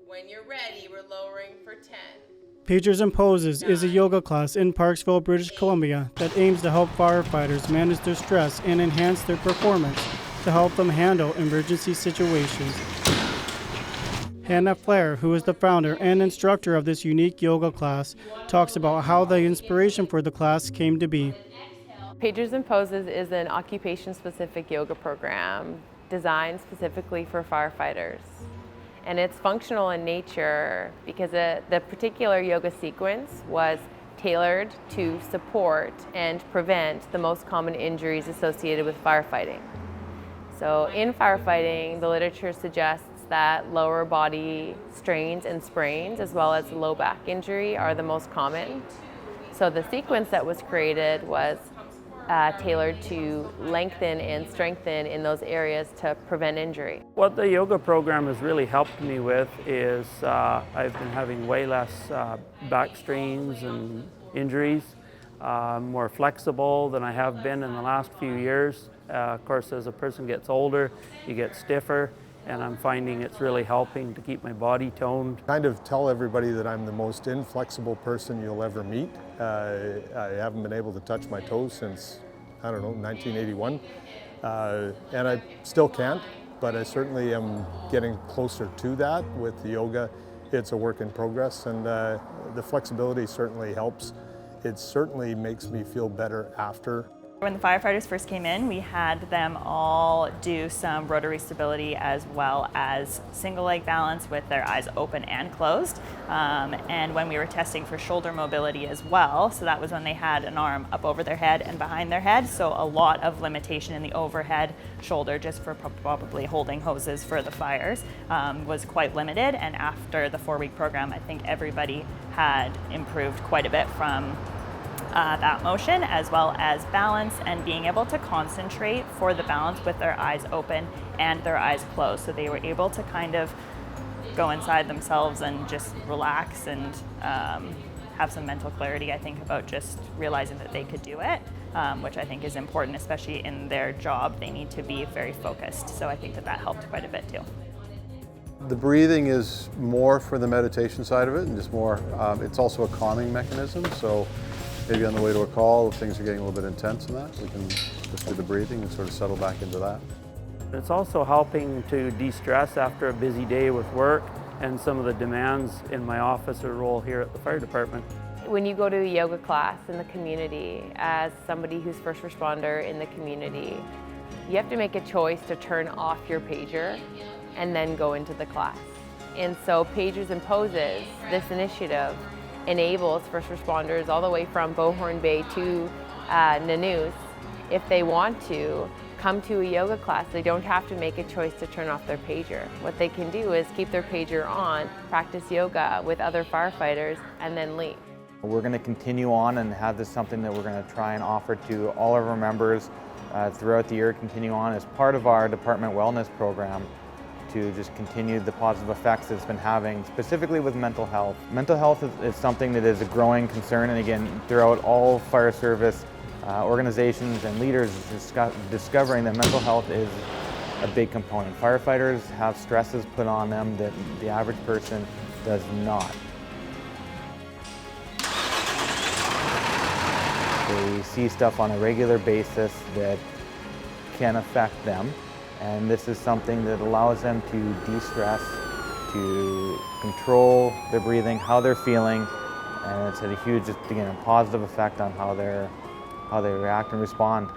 When you're ready, we're lowering for 10. Pagers and Poses is a yoga class in Parksville, British Columbia that aims to help firefighters manage their stress and enhance their performance to help them handle emergency situations. Flahr, who is the founder and instructor of this unique yoga class, talks about how the inspiration for the class came to be. Pagers and Poses is an occupation-specific yoga program designed specifically for firefighters. And it's functional in nature because the particular yoga sequence was tailored to support and prevent the most common injuries associated with firefighting. So in firefighting, the literature suggests that lower body strains and sprains, as well as low back injury, are the most common. So the sequence that was created was tailored to lengthen and strengthen in those areas to prevent injury. What the yoga program has really helped me with is I've been having way less back strains and injuries, more flexible than I have been in the last few years. Of course, as a person gets older, you get stiffer, and I'm finding it's really helping to keep my body toned. Kind of tell everybody that I'm the most inflexible person you'll ever meet. I haven't been able to touch my toes since, I don't know, 1981. And I still can't, but I certainly am getting closer to that with the yoga. It's a work in progress, and the flexibility certainly helps. It certainly makes me feel better after. When the firefighters first came in, we had them all do some rotary stability as well as single leg balance with their eyes open and closed. And when we were testing for shoulder mobility as well, so that was when they had an arm up over their head and behind their head, so a lot of limitation in the overhead shoulder just for probably holding hoses for the fires was quite limited. And after the 4-week program, I think everybody had improved quite a bit from that motion, as well as balance and being able to concentrate for the balance with their eyes open and their eyes closed. So they were able to kind of go inside themselves and just relax and have some mental clarity, I think, about just realizing that they could do it, which I think is important, especially in their job. They need to be very focused. So I think that that helped quite a bit too. The breathing is more for the meditation side of it, and just more, it's also a calming mechanism. So maybe on the way to a call, if things are getting a little bit intense in that, we can just do the breathing and sort of settle back into that. It's also helping to de-stress after a busy day with work and some of the demands in my officer role here at the fire department. When you go to a yoga class in the community, as somebody who's first responder in the community, you have to make a choice to turn off your pager and then go into the class. And so Pagers and Poses, this initiative, enables first responders all the way from Beauhorn Bay to Nanu's, if they want to, come to a yoga class. They don't have to make a choice to turn off their pager. What they can do is keep their pager on, practice yoga with other firefighters, and then leave. We're going to continue on and have this something that we're going to try and offer to all of our members throughout the year, continue on as part of our department wellness program, to just continue the positive effects it's been having, specifically with mental health. Mental health is something that is a growing concern, and again, throughout all fire service organizations and leaders discovering that mental health is a big component. Firefighters have stresses put on them that the average person does not. They see stuff on a regular basis that can affect them. And this is something that allows them to de-stress, to control their breathing, how they're feeling, and it's had a huge, just again, a positive effect on how they react and respond.